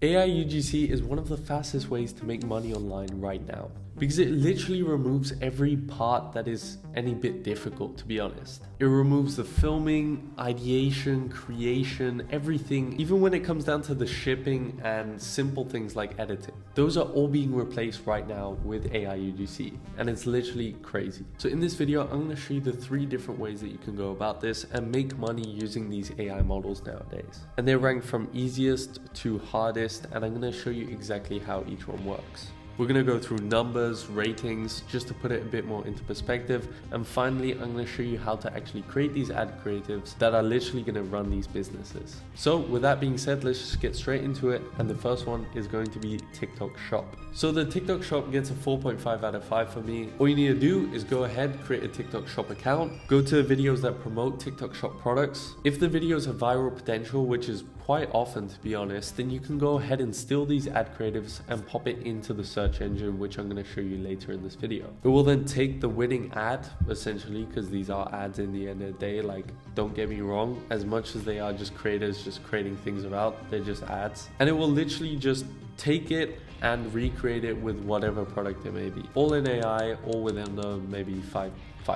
AI UGC is one of the fastest ways to make money online right now because it literally removes every part that is any bit difficult, to be honest. It removes the filming, ideation, creation, everything, even when it comes down to the shipping and simple things like editing. Those are all being replaced right now with AI UGC, and it's literally crazy. So in this video, I'm going to show you the 3 different ways that you can go about this and make money using these AI models nowadays. And they're ranked from easiest to hardest, and I'm going to show you exactly how each one works. We're going to go through numbers, ratings, just to put it a bit more into perspective. And finally, I'm going to show you how to actually create these ad creatives that are literally going to run these businesses. So with that being said, let's just get straight into it. And the first one is going to be TikTok Shop. So the TikTok Shop gets a 4.5 out of 5 for me. All you need to do is go ahead, create a TikTok Shop account, go to videos that promote TikTok Shop products. If the videos have viral potential, which is quite often to be honest, then you can go ahead and steal these ad creatives and pop it into the search engine, which I'm going to show you later in this video. It will then take the winning ad, essentially, because these are ads in the end of the day. Like, don't get me wrong, as much as they are just creators just creating things about, they're just ads. And it will literally just take it and recreate it with whatever product it may be. All in AI, all within maybe 5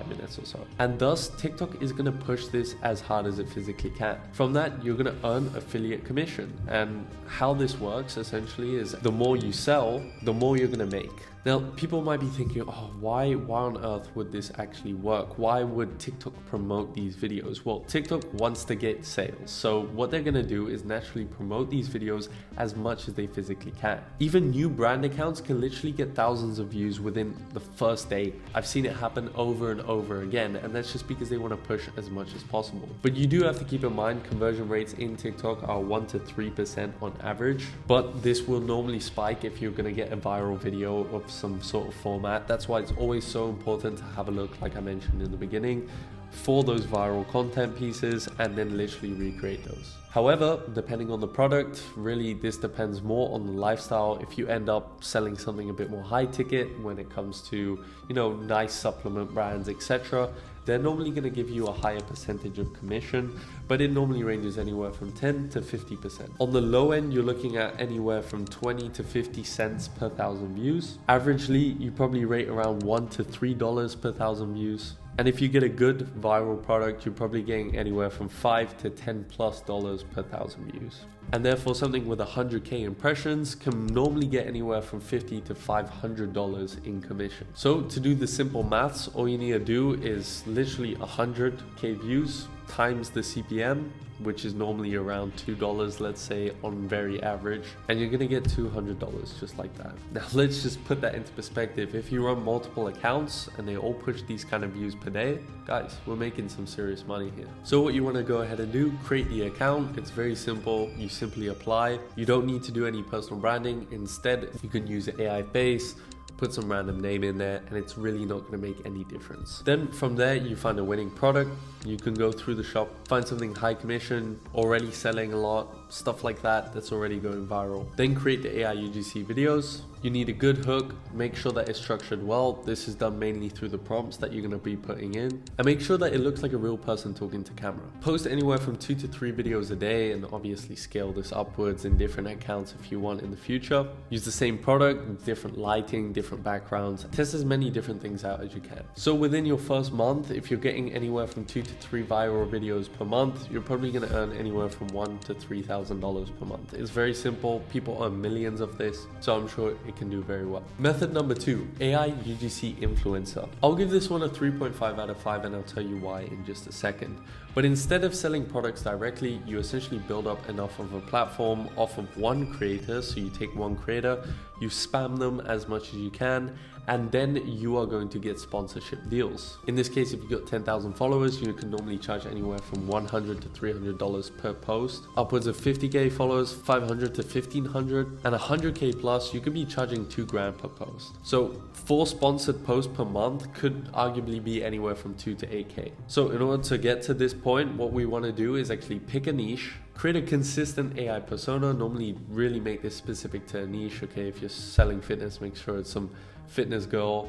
minutes or so. And thus, TikTok is going to push this as hard as it physically can. From that, you're going to earn affiliate commission. And how this works essentially is the more you sell, the more you're going to make. Now, people might be thinking, oh, why on earth would this actually work? Why would TikTok promote these videos? Well, TikTok wants to get sales. So what they're going to do is naturally promote these videos as much as they physically can. Even new brand accounts can literally get thousands of views within the first day. I've seen it happen over and over again, and that's just because they want to push as much as possible. But you do have to keep in mind conversion rates in TikTok are 1 to 3% on average, but this will normally spike if you're going to get a viral video of some sort of format. That's why it's always so important to have a look, like I mentioned in the beginning, for those viral content pieces and then literally recreate those. However, depending on the product, really this depends more on the lifestyle. If you end up selling something a bit more high ticket when it comes to, nice supplement brands, etc., they're normally going to give you a higher percentage of commission, but it normally ranges anywhere from 10 to 50%. On the low end, you're looking at anywhere from 20 to 50 cents per 1,000 views. Averagely, you probably rate around $1 to $3 per 1,000 views. And if you get a good viral product, you're probably getting anywhere from $5 to $10+ per 1,000 views. And therefore, something with 100K impressions can normally get anywhere from $50 to $500 in commission. So to do the simple maths, all you need to do is literally 100K views times the CPM, which is normally around $2, let's say, on very average, and you're gonna get $200 just like that. Now let's just put that into perspective. If you run multiple accounts and they all push these kind of views per day, guys, we're making some serious money here. So what you want to go ahead and do, create the account. It's very simple. You simply apply. You don't need to do any personal branding. Instead, you can use AI base, put some random name in there, and it's really not going to make any difference. Then from there, you find a winning product. You can go through the shop, find something high commission, already selling a lot, stuff like that, that's already going viral. Then create the AI UGC videos. You need a good hook, make sure that it's structured well. This is done mainly through the prompts that you're going to be putting in, and make sure that it looks like a real person talking to camera. Post anywhere from 2 to 3 videos a day, and obviously scale this upwards in different accounts if you want in the future. Use the same product, different lighting, different backgrounds. Test as many different things out as you can. So within your first month, if you're getting anywhere from 2 to 3 viral videos per month, you're probably going to earn anywhere from $1,000 to $3,000 per month. It's very simple. People earn millions of this, so I'm sure it can do very well. Method number 2, AI UGC influencer. I'll give this one a 3.5 out of 5, and I'll tell you why in just a second. But instead of selling products directly, you essentially build up enough of a platform off of one creator. So you take one creator, you spam them as much as you can, and then you are going to get sponsorship deals. In this case, if you've got 10,000 followers, you can normally charge anywhere from $100 to $300 per post. Upwards of 50K followers, $500 to $1,500, and 100K plus, you could be charging $2,000 per post. So 4 sponsored posts per month could arguably be anywhere from 2 to 8K. So in order to get to this point, what we want to do is actually pick a niche, Create a consistent AI persona. Normally really make this specific to a niche. Okay, if you're selling fitness, make sure it's some fitness girl,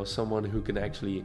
someone who can actually,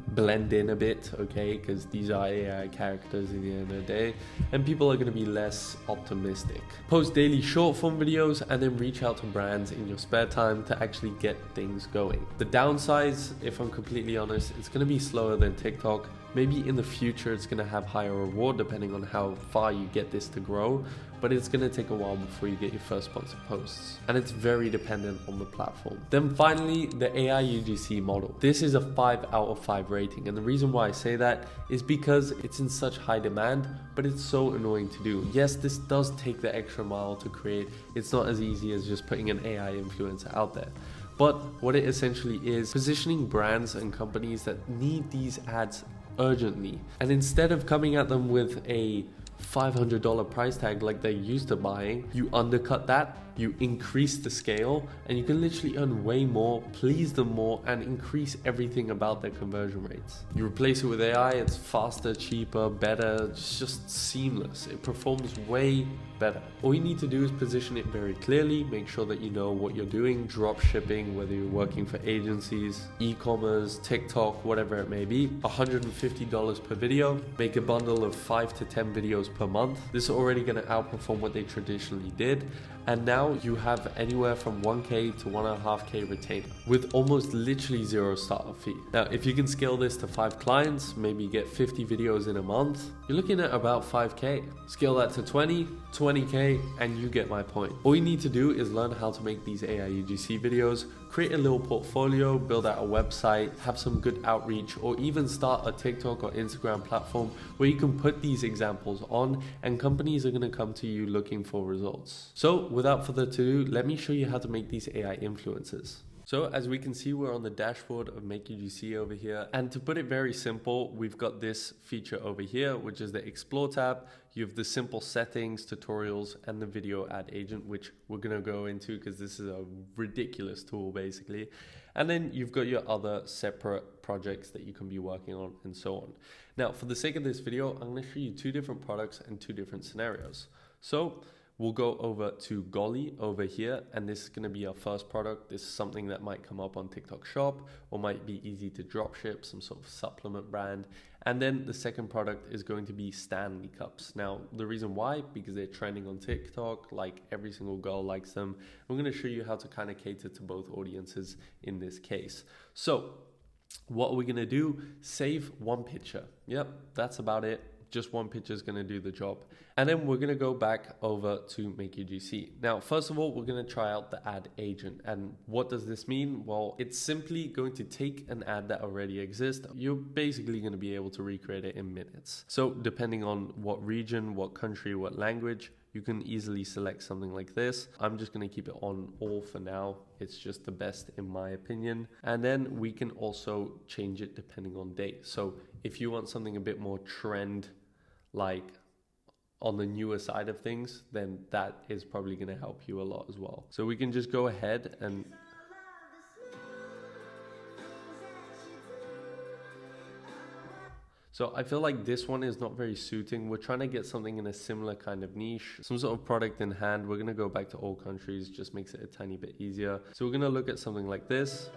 blend in a bit, okay, because these are AI characters in the end of the day, and people are going to be less optimistic. Post daily short form videos and then reach out to brands in your spare time to actually get things going. The downsides, if I'm completely honest, it's going to be slower than TikTok. Maybe in the future it's going to have higher reward depending on how far you get this to grow, but it's going to take a while before you get your first sponsored posts, and it's very dependent on the platform. Then finally, the AI UGC model. This is a 5 out of 5 rating, and the reason why I say that is because it's in such high demand, but it's so annoying to do. Yes, this does take the extra mile to create. It's not as easy as just putting an AI influencer out there. But what it essentially is, positioning brands and companies that need these ads urgently. And instead of coming at them with a $500 price tag like they're used to buying, you undercut that, you increase the scale, and you can literally earn way more, please them more, and increase everything about their conversion rates. You replace it with AI, it's faster, cheaper, better, it's just seamless. It performs way better. All you need to do is position it very clearly, make sure that you know what you're doing, drop shipping, whether you're working for agencies, e-commerce, TikTok, whatever it may be, $150 per video, make a bundle of 5 to 10 videos per month. This is already going to outperform what they traditionally did. And now you have anywhere from 1K to 1.5K retainer with almost literally zero startup fee. Now, if you can scale this to 5 clients, maybe get 50 videos in a month, you're looking at about 5K. Scale that to 20K, and you get my point. All you need to do is learn how to make these AI UGC videos, create a little portfolio, build out a website, have some good outreach, or even start a TikTok or Instagram platform where you can put these examples on, and companies are going to come to you looking for results. So without further ado, let me show you how to make these AI influencers. So as we can see, we're on the dashboard of MakeUGC over here. And to put it very simple, we've got this feature over here, which is the Explore tab. You have the simple settings, tutorials, and the video ad agent, which we're going to go into because this is a ridiculous tool basically. And then you've got your other separate projects that you can be working on and so on. Now, for the sake of this video, I'm going to show you 2 different products and 2 different scenarios. So we'll go over to Golly over here, and this is going to be our first product. This is something that might come up on TikTok Shop or might be easy to drop ship, some sort of supplement brand. And then the second product is going to be Stanley cups. Now, the reason why, because they're trending on TikTok, like every single girl likes them. I'm going to show you how to kind of cater to both audiences in this case. So what are we going to do? Save 1 picture. Yep, that's about it. Just 1 picture is going to do the job. And then we're going to go back over to MakeUGC. Now, first of all, we're going to try out the ad agent. And what does this mean? Well, it's simply going to take an ad that already exists. You're basically going to be able to recreate it in minutes. So depending on what region, what country, what language, you can easily select something like this. I'm just going to keep it on all for now. It's just the best in my opinion. And then we can also change it depending on date. So if you want something a bit more trend, like on the newer side of things, then that is probably going to help you a lot as well. So we can just go ahead and so I feel like this one is not very suiting. We're trying to get something in a similar kind of niche, some sort of product in hand. We're going to go back to all countries, just makes it a tiny bit easier. So we're going to look at something like this.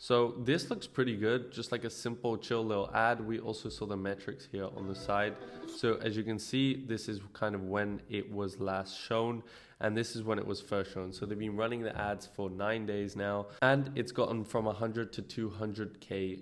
So this looks pretty good, just like a simple chill little ad. We also saw the metrics here on the side. So as you can see, this is kind of when it was last shown, and this is when it was first shown. So they've been running the ads for 9 days now, and it's gotten from 100 to 200K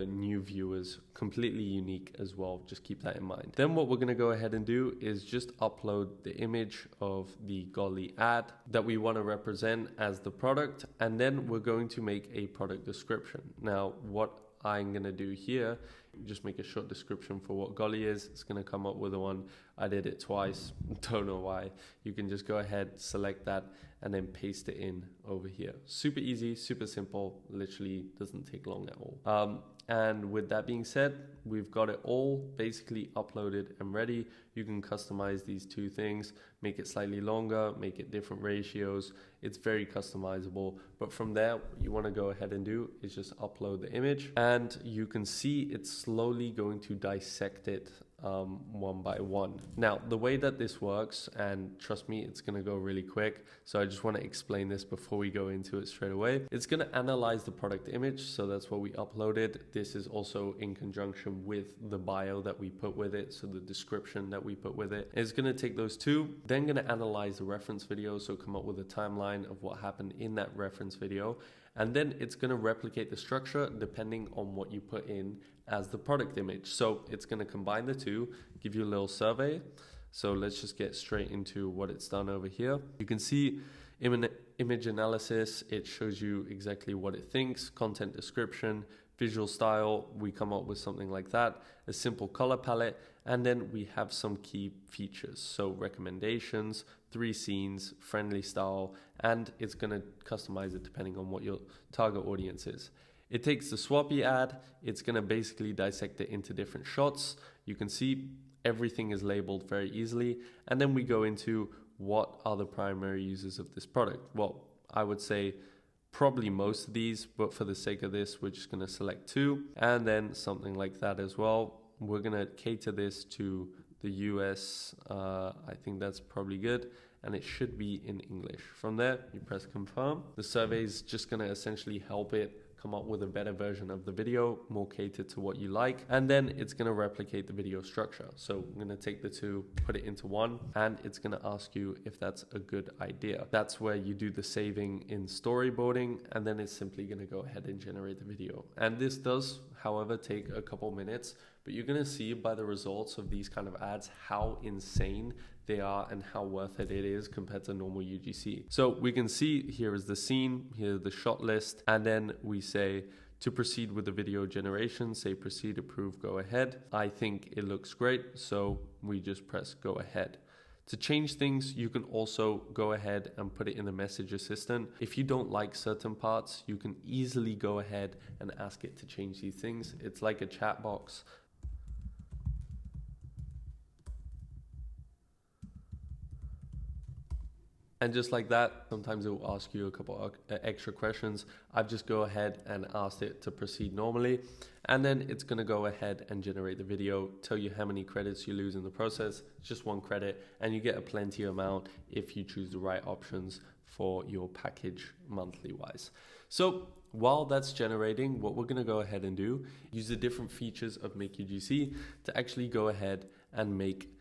new viewers, completely unique as well. Just keep that in mind. Then what we're going to go ahead and do is just upload the image of the Golly ad that we want to represent as the product, and then we're going to make a product description. Now what I'm going to do here, just make a short description for what Golly is. It's going to come up with the one. I did it twice, don't know why. You can just go ahead, select that, and then paste it in over here. Super easy, super simple, literally doesn't take long at all. And with that being said, we've got it all basically uploaded and ready. You can customize these two things, make it slightly longer, make it different ratios. It's very customizable. But from there, what you want to go ahead and do is just upload the image, and you can see it's slowly going to dissect it one by one. Now, the way that this works, and trust me, it's going to go really quick, so I just want to explain this before we go into it straight away. It's going to analyze the product image, so that's what we uploaded. This is also in conjunction with the bio that we put with it, so the description that we put with it. It's going to take those two, then going to analyze the reference video, so come up with a timeline of what happened in that reference video, and then it's going to replicate the structure depending on what you put in as the product image. So it's going to combine the two, give you a little survey. So let's just get straight into what it's done over here. You can see image analysis. It shows you exactly what it thinks, content description, visual style. We come up with something like that, a simple color palette, and then we have some key features. So recommendations, 3 scenes, friendly style, and it's going to customize it depending on what your target audience is. It takes the swappy ad, it's going to basically dissect it into different shots. You can see everything is labeled very easily. And then we go into what are the primary users of this product. Well, I would say probably most of these, but for the sake of this, we're just going to select 2, and then something like that as well. We're going to cater this to the US. I think that's probably good, and it should be in English. From there, you press confirm. The survey is just going to essentially help it come up with a better version of the video, more catered to what you like, and then it's going to replicate the video structure. So I'm going to take the 2, put it into 1, and it's going to ask you if that's a good idea. That's where you do the saving in storyboarding, and then it's simply going to go ahead and generate the video. And this does, however, take a couple minutes, but you're going to see by the results of these kind of ads how insane they are and how worth it is compared to normal UGC. So we can see here is the scene, here's the shot list, and then we say to proceed with the video generation, say proceed, approve, go ahead. I think it looks great, so we just press go ahead. To change things, you can also go ahead and put it in the message assistant. If you don't like certain parts, you can easily go ahead and ask it to change these things. It's like a chat box. And just like that, sometimes it will ask you a couple extra questions. I've just go ahead and asked it to proceed normally. And then it's going to go ahead and generate the video, tell you how many credits you lose in the process. It's just 1 credit, and you get a plenty amount if you choose the right options for your package monthly wise. So while that's generating, what we're going to go ahead and do, use the different features of MakeUGC to actually go ahead and make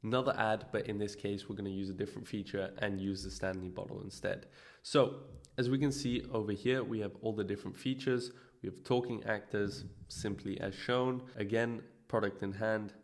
another ad, but in this case we're going to use a different feature and use the Stanley bottle instead. So as we can see over here, we have all the different features. We have talking actors, simply as shown, again product in hand,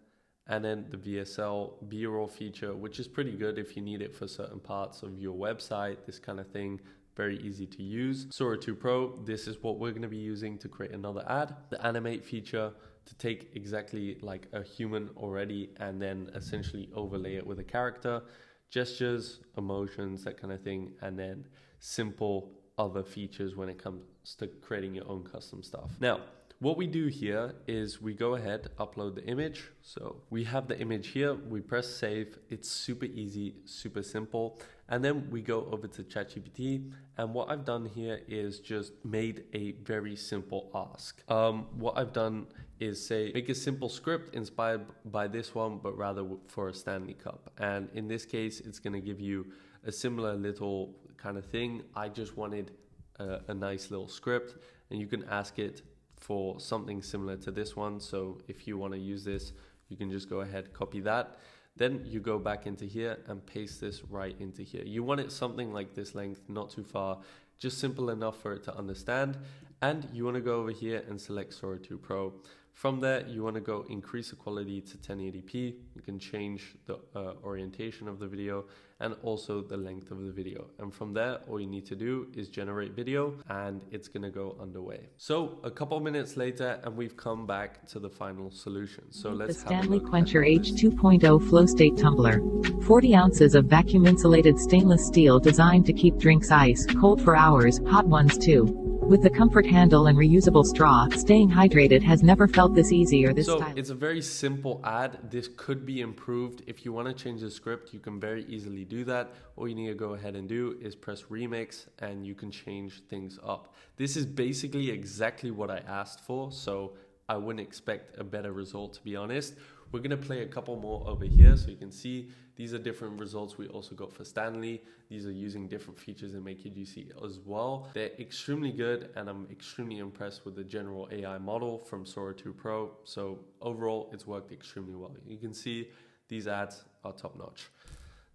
and then the VSL B-roll feature, which is pretty good if you need it for certain parts of your website, this kind of thing. Very easy to use. Sora 2 Pro, this is what we're going to be using to create another ad. The animate feature, to take exactly like a human already and then essentially overlay it with a character, gestures, emotions, that kind of thing, and then simple other features when it comes to creating your own custom stuff. Now, what we do here is we go ahead, upload the image. So we have the image here, we press save. It's super easy, super simple. And then we go over to ChatGPT. And what I've done here is just made a very simple ask. What I've done is say, make a simple script inspired by this one, but rather for a Stanley Cup. And in this case, it's going to give you a similar little kind of thing. I just wanted a nice little script, and you can ask it for something similar to this one. So if you want to use this, you can just go ahead, copy that. Then you go back into here and paste this right into here. You want it something like this length, not too far, just simple enough for it to understand. And you want to go over here and select Sora 2 Pro. From there, you want to go increase the quality to 1080p. You can change the orientation of the video and also the length of the video. And from there, all you need to do is generate video and it's going to go underway. So a couple minutes later, and we've come back to the final solution. So let's have a look. The Stanley Quencher H2.0 Flow State Tumbler. 40 ounces of vacuum insulated stainless steel designed to keep drinks ice cold for hours, hot ones too. With the comfort handle and reusable straw, staying hydrated has never felt this easy or this stylish. It's a very simple ad. This could be improved. If you want to change the script, you can very easily do that. All you need to go ahead and do is press remix and you can change things up. This is basically exactly what I asked for, so I wouldn't expect a better result, to be honest. We're going to play a couple more over here so you can see these are different results we also got for Stanley. These are using different features in MakeUGC as well. They're extremely good and I'm extremely impressed with the general AI model from Sora 2 Pro. So overall, it's worked extremely well. You can see these ads are top notch.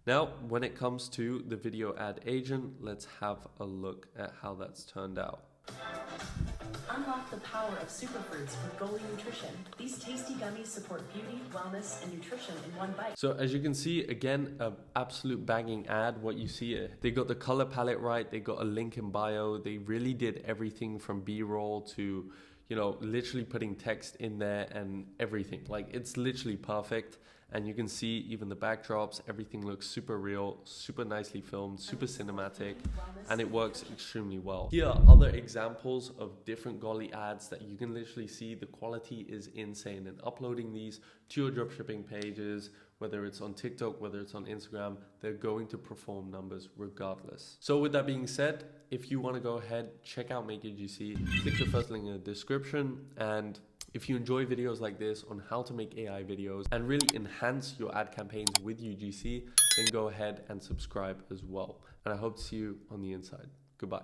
Now, when it comes to the video ad agent, let's have a look at how that's turned out. Unlock the power of superfruits with Goalie Nutrition. These tasty gummies support beauty, wellness, and nutrition in one bite. So as you can see, again, an absolute banging ad. What you see, they got the color palette right. They got a link in bio. They really did everything from B-roll to, you know, literally putting text in there and everything. Like, it's literally perfect. And you can see even the backdrops, everything looks super real, super nicely filmed, super cinematic, and it works extremely well. Here are other examples of different Golly ads that you can literally see. The quality is insane, and uploading these to your dropshipping pages, whether it's on TikTok, whether it's on Instagram, they're going to perform numbers regardless. So with that being said, if you want to go ahead, check out MakeUGC, click the first link in the description, and if you enjoy videos like this on how to make AI videos and really enhance your ad campaigns with UGC, then go ahead and subscribe as well. And I hope to see you on the inside. Goodbye.